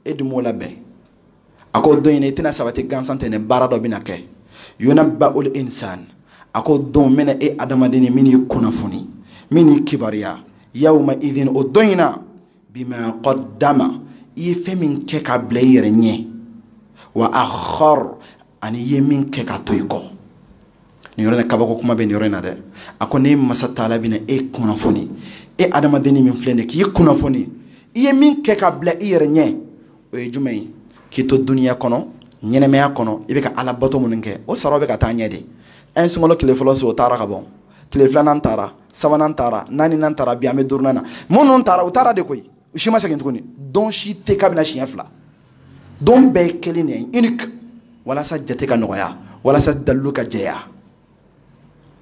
e du mo labɛn a ko don in i tɛna sabati gansan tɛ baara dɔ bɛna kɛ yunabba'ul insan a ko don mɛna e adamaden min y'i kunnafoni min y'i kibariya yawma idhin o don in na bima qaddama i ye fɛn min kɛ ka bila i yɛrɛ ɲɛ wa akhar ani i ye min kɛ ka to i kɔ nin yɔrɔ in kabako kuma bɛ nin yɔrɔ in na dɛ a ko ne masa taala bɛna e kunnafoni e adamaden min filɛ nin k'i kunnafoni i ye min kɛ ka bila i yɛrɛ ɲɛ o ye jumɛn ye k'i to duniya kɔnɔ ɲɛnɛmaya kɔnɔ i bɛ ka ala bato minnu kɛ o saraw bɛ ka taa ɲɛ de an ye sunkalo tile fɔlɔ so o taara ka bɔ tile filanan taara sabanan taara naaninan taara bi an bɛ duurunan na minnu taara u taara de koyi u si ma segin tuguni don si tɛ kabini siɲɛ fila don bɛɛ ye kelen de ye unique walasa jate ka nɔgɔya walasa dalilu ka jɛya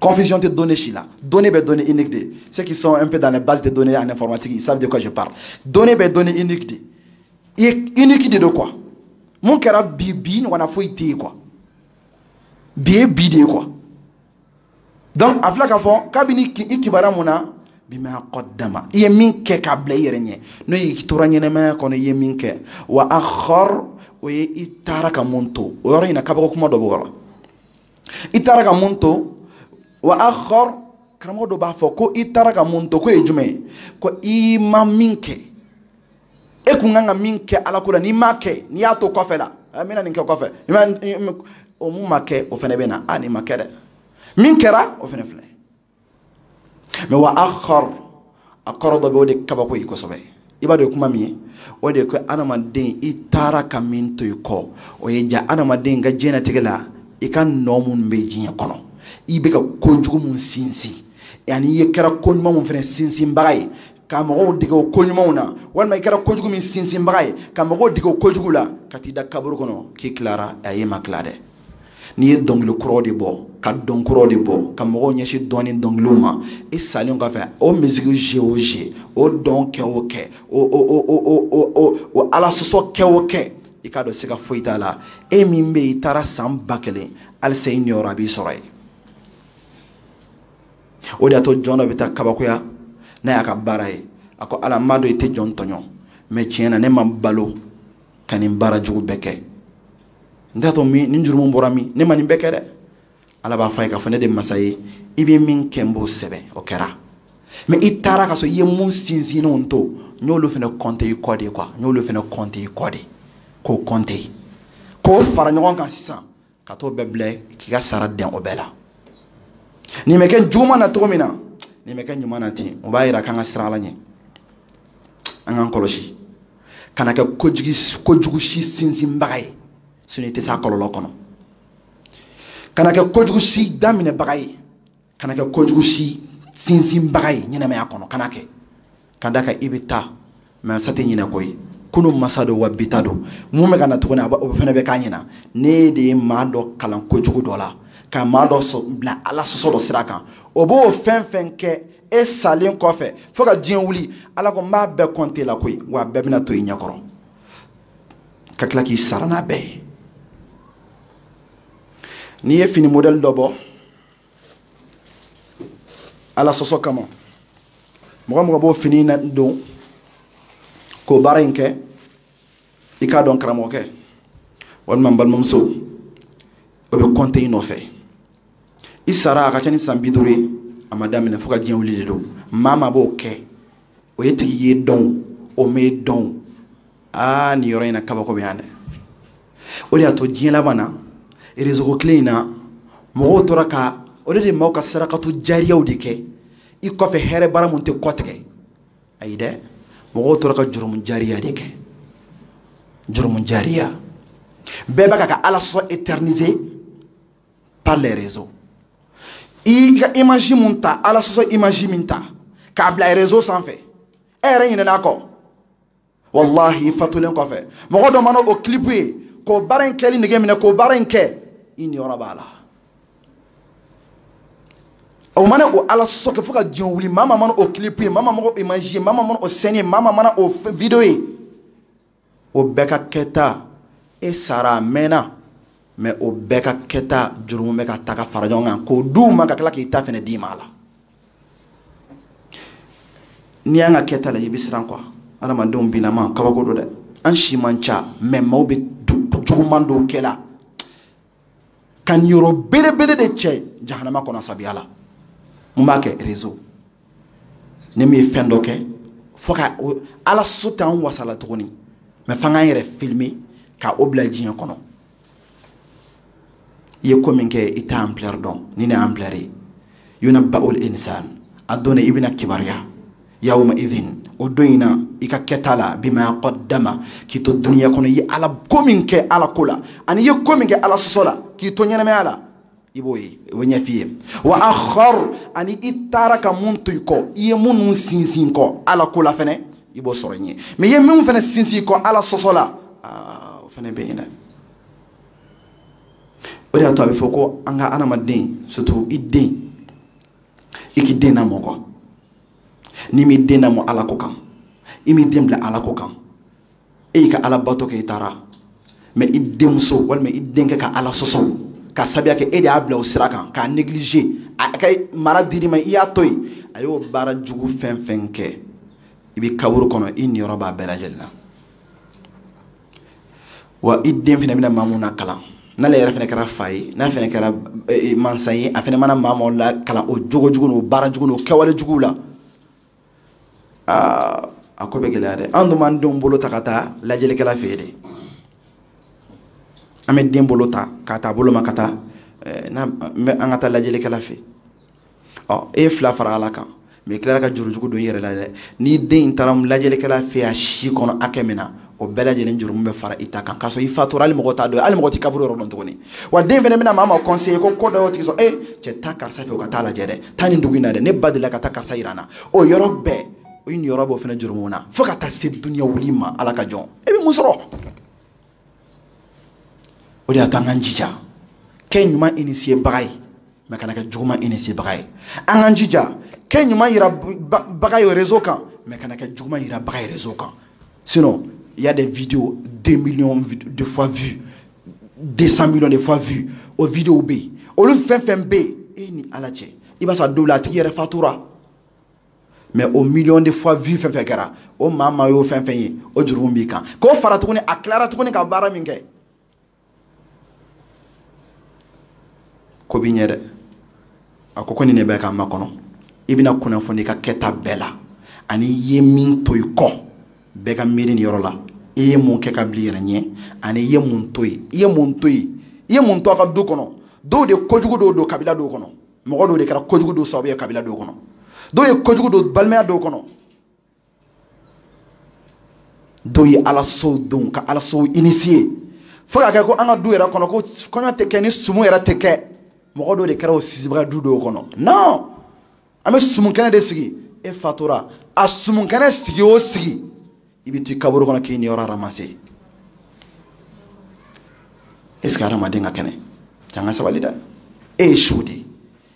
confusion tɛ donner si la donner bɛ donner unique de ceux qui sont un peu dans les bases de données en informatique ils savent de quoi je parle donner bɛ donner unique de i ye unique de don quoi mun kɛra bi ɲɔgɔnna foyi tɛ yen quoi bi ye bi de ye quoi donc a filɛ k'a fɔ kabini i kibara mun na bima qaddama i ye min kɛ k'a bila i yɛrɛ ɲɛ n'o ye i tora ɲɛnɛmaya kɔnɔ i ye min kɛ wa akhar o ye i taara ka mun to o yɔrɔ in na kabako kuma dɔ b'o yɔrɔ i taara ka mun to wa akhar karamɔgɔ dɔ b'a fɔ ko i taara ka mun to ko ye jumɛn ye ko i ma min kɛ e kun kan ka min kɛ ala ko la n'i m'a kɛ n'i y'a to kɔfɛ la n bɛna nin kɛ kɔfɛ o mun ma kɛ o fɛnɛ bɛ na nin ma kɛ dɛ min kɛra o fɛnɛ filɛ mais wa akhar a kɔrɔ dɔ bɛ o de kabako ye kosɛbɛ i b'a dɔn kuma min ye o de ye ko adamaden i taara ka min to i kɔ o ye ja adamaden ka diɲɛlatigɛ la i ka nɔ minnu bɛ diɲɛ kɔnɔ i bɛ ka kojugu mun sinsin ani i ye kɛra koɲuman mun fɛnɛ sinsinbaga ye ka mɔgɔw dege o koɲumanw na walima i kɛra kojugu min sinsinbaga ye ka mɔgɔw dege o kojugu la ka t'i da kaburu kɔnɔ k'i tilara a ye ma tila dɛ n'i ye dɔnkili kuraw de bɔ ka dɔn kuraw de bɔ ka mɔgɔw ɲɛsin dɔɔni dɔnkiliw ma i salen kɔfɛ o misigi je o je o dɔn kɛ o kɛ o ala sɔsɔ kɛ o kɛ i k'a dɔn siga foyi t'a la e min bɛ yen i taara san 1000 halisa i niyɔrɔ a b'i sɔrɔ yen o de y'a to jɔn dɔ bɛ taa kabakoya n'a y'a ka baara ye a ko ala n b'a dɔn i tɛ jɔn tɔɲɔ mais tiɲɛ na ne ma balo ka nin baara jugu bɛɛ kɛ n t'a to nin juru min bɔra min ne ma nin bɛɛ kɛ dɛ ala b'a fɔ a ye k'a fɔ ne de masa ye i bɛ min kɛ n b'o sɛbɛn o kɛra mais i taara ka sɔrɔ i ye mun sinsinnenw to n y'olu fɛnɛ compter i kɔ de quoi n y'olu fɛnɛ compter i kɔ de k'o compter k'o fara ɲɔgɔn kan sisan ka t'o bɛɛ bila k'i ka sara dɛn o bɛɛ la nin bɛ kɛ juguman na cogo min na nin bɛ kɛ ɲuman na ten o b'a yira k'an ka siran ala ɲɛ an k'an kɔlɔsi kana kɛ kojugu si sinsinbaga ye sinon i tɛ s'a kɔlɔlɔ kɔnɔ kana kɛ kojugu si daminɛbaga ye kana kɛ kojugu si sinsinbaga ye ɲɛnɛmaya kɔnɔ kana kɛ ka da kan i bɛ taa mais sa tɛ ɲinɛ ko ye kunun masa don wa bi ta don mun bɛ ka na tuguni o fɛnɛ bɛ k'a ɲɛna ne de ye maa dɔ kalan kojugu dɔ la ka maa dɔ bila ala sɔsɔ dɔ sira kan o b'o fɛn fɛn kɛ e salen kɔfɛ fo ka diɲɛ wuli ala ko n b'a bɛɛ compter la koyi wa a bɛɛ bɛna to i ɲɛkɔrɔ ka tila k'i sara n'a bɛɛ ye n'i ye fini modèle dɔ bɔ ala sɔsɔ kama mɔgɔ mɔgɔ b'o fini na don k'o baara in kɛ i k'a dɔn karamɔgɔkɛ walima n balimamuso o bɛ compter i nɔfɛ i sara a ka ca ni san 50 ye a ma daminɛ fo ka diɲɛ wuli de don maa maa b'o kɛ o ye tigi ye dɔn o m'e dɔn nin yɔrɔ in na kabako bɛ yan dɛ o de y'a to diɲɛ laban na réseau ko tile in na mɔgɔw tora ka o de maaw ka sarakatu jariyaw de kɛ i kɔfɛ hɛrɛ baara mun tɛ kɔtigɛ ayi dɛ mɔgɔw tora ka jurumu jariya de kɛ jurumu jariya bɛɛ b'a ka ala sɔsɔ éterniser par les réseaux i ka image mun ta ala sɔsɔ image min ta k'a bila réseau sanfɛ e yɛrɛ ɲinɛn'a kɔ wallahi i fatulen kɔfɛ mɔgɔ dɔ mana o clip ye k'o baara in kɛli nege minɛ k'o baara in kɛ i niyɔrɔ b'a la o mana o ala sɔsɔ kɛ fo ka diɲɛ wuli maa mana o clip ye maa mana o image ye maa mana o scène ye maa mana o video ye o bɛɛ ka kɛta e sara a mɛnna mais o bɛɛ ka kɛta jurumu bɛ ka ta ka fara ɲɔgɔn kan k'o d'u ma ka tila k'i ta fɛnɛ d'i ma a la n'i y'an ka kɛta la i bɛ siran quoi adamadenw bilama kabako don dɛ an si man ca mais maaw bɛ juguman dɔw kɛ la ka niyɔrɔ belebele de cɛ jahanama kɔnɔ sabiya la mun b'a kɛ réseau ni min ye fɛn dɔ kɛ fo ka ala so tɛ an wasala tuguni mais f'an k'an yɛrɛ filmer ka o bila diɲɛ kɔnɔ i ye ko min kɛ i t'a ampleur dɔn ni ne ampleur ye yunabba'ul insan a don i bɛna kibaruya yawma idhin o don in na i ka kɛta la bima qaddama k'i to duniya kɔnɔ i ye ala ko min kɛ ala ko la ani i ye ko min kɛ ala sɔsɔ la k'i to ɲɛnamaya la i b'o ye o bɛ ɲɛ f'i ye wa akhar ani i taara ka mun to i kɔ i ye minnu sinsin kɔ ala ko la fɛnɛ i b'o sɔrɔ ɲɛ mais i ye min fɛnɛ sinsin kɔ ala sɔsɔ la o fɛnɛ bɛ yen dɛ o de y'a to a bɛ fɔ ko an ka adamaden surtout i den i k'i den lamɔ quoi ni m'i den lamɔ ala ko kan i m'i den bila ala ko kan e y'i ka ala bato kɛ i taara mais i denmuso walima i denkɛ ka ala sɔsɔ ka sabiya kɛ e de y'a bila o sira kan k'a négliger a ka mara dir'i ma i y'a to yen a y'o baara jugu fɛn fɛn kɛ i bɛ kaburu kɔnɔ i niyɔrɔ b'a bɛɛ lajɛlen na wa i den fana bɛna maa mun na kalan n'ale yɛrɛ fana kɛra fa ye n'a fana kɛra mansa ye a fana mana maa maaw la kalan o jogo jugu n'o baara jugu n'o kɛwale juguw la a ko bɛ gɛlɛya dɛ an dun b'an denw bolo ta ka taa lajɛlikɛla fɛ yen de an bɛ den bolo ta k'a taa bolo ma ka taa an ka taa lajɛlikɛla fɛ e ye fila fara ala kan mais i tilara ka juru jugu don i yɛrɛ la dɛ ni den in taara lajɛlikɛla fɛ a si kɔnɔ hakɛ min na o bɛɛ lajɛlen jurumu bɛ fara i ta kan k'a sɔrɔ i fatura hali mɔgɔ t'a dɔn hali mɔgɔ tɛ kaburu yɔrɔ dɔn tuguni wa den fana bɛna maa ma conseiller ko ko dɔ y'o tigi sɔrɔ cɛ taa karisa fɛ o ka taa lajɛ dɛ taa nin dugu in na dɛ ne ba delila ka taa karisa yira n na o yɔrɔ bɛɛ o ni yɔrɔ b'o fana jurumu na fo ka taa se duniya wuli ma ala ka jɔn e bɛ mun sɔrɔ o de y'a to an k'an jija kɛ ɲuman initier baga ye mais kana kɛ juguman initier baga ye an k'an jija kɛ ɲuman yira baga ye réseau kan mais kana kɛ juguman yira baga ye réseau kan sinon il y a des vidéos 2 millions de fois vues 200 millions de fois vues o vidéo bɛ yen olu fɛn bɛ yen ni ala cɛ i b'a sɔrɔ a dɔw la a tigi yɛrɛ fatura mais au million de fois vues fɛn kɛra o maa y'o fɛn ye o jurumu b'i kan k'o fara tuguni a tilara tuguni ka baara min kɛ ko b'i ɲɛ dɛ a ko nin de bɛ k'an makɔnɔ i bɛna kunnafoni ka kɛta bɛɛ la ani i ye min to i kɔ bɛɛ ka miiri nin yɔrɔ la i ye mun kɛ ka bila i yɛrɛ ɲɛ ani i ye mun to yen i ye mun to yen i ye mun to a ka du kɔnɔ dɔw de kojugu dɔw don kabila dɔw kɔnɔ mɔgɔ dɔw de kɛra kojugu dɔw sababu ye kabila dɔw kɔnɔ dɔw ye kojugu don balimaya dɔw kɔnɔ dɔw ye ala sow denw ka ala sow initier fo ka kɛ ko an ka du yɛrɛ kɔnɔ ko kɔɲɔ tɛ kɛ ni sumu yɛrɛ tɛ kɛ mɔgɔ dɔw de kɛra o sisibaga du dɔw kɔnɔ non an bɛ sumukɛnɛ de sigi e fatura a sumukɛnɛ sigi o sigi i bɛ to i kaburu kɔnɔ k'i niyɔrɔ ramasser est ce que hadamaden ka kɛnɛ an ka sabali dɛ e ye su de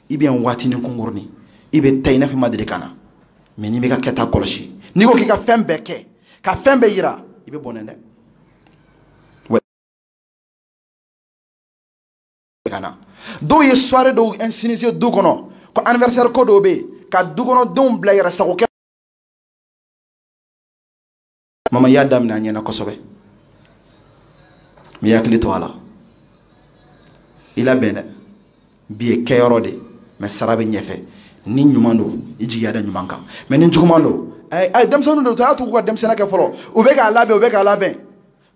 i bɛ yan waati ni kunkurunin i bɛ taa i n'a fɔ i ma deli ka na mais n'i bɛ ka kɛta kɔlɔsi n'i ko k'i ka fɛn bɛɛ kɛ ka fɛn bɛɛ yira i bɛ bɔnɛ dɛ dɔw ye soirée dɔw insinuer du kɔnɔ ko anniversaire ko dɔw bɛ yen ka du kɔnɔdenw bila yɛrɛ sago kɛ mama y'a daminɛ a ɲɛna kosɛbɛ mais i hakili to a la i labɛn dɛ bi ye kɛyɔrɔ de mais sara bɛ ɲɛfɛ ni ɲuman don i jigiya da ɲuman kan mais ni juguman don denmisɛnninw de to a y'a to k'u ka denmisɛnninya kɛ fɔlɔ u bɛ k'a labɛn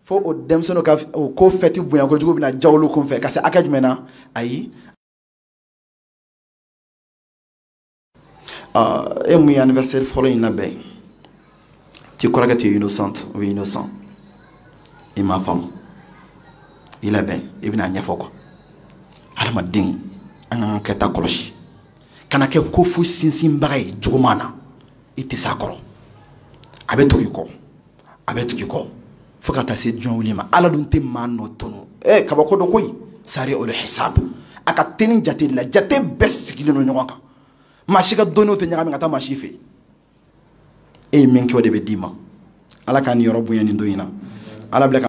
fo o denmisɛnninw ka o ko fɛti bonya kojugu bɛna diya olu kun fɛ ka se hakɛ jumɛn na ayi e mun ye anniversaire fɔlɔ in labɛn tu crois que tu es innocente ou innocent i m'a faamu i labɛn i bɛna ɲɛfɔ quoi hadamaden an k'an ka kɛta kɔlɔsi kana kɛ ko fo sinsinbaga ye juguman na i tɛ s'a kɔrɔ a bɛ tugu i kɔ fo ka taa se diɲɛ wuli ma ala dun tɛ maa nɔ tunu kabako dɔ koyi sari olu hisab a ka teli jate de la jate bɛɛ sigilen don ɲɔgɔn kan maa si ka dɔnniw tɛ ɲagami ka taa maa si fɛ e ye min kɛ o de bɛ d'i ma ala k'a ni yɔrɔ bonya nin don in na ala bila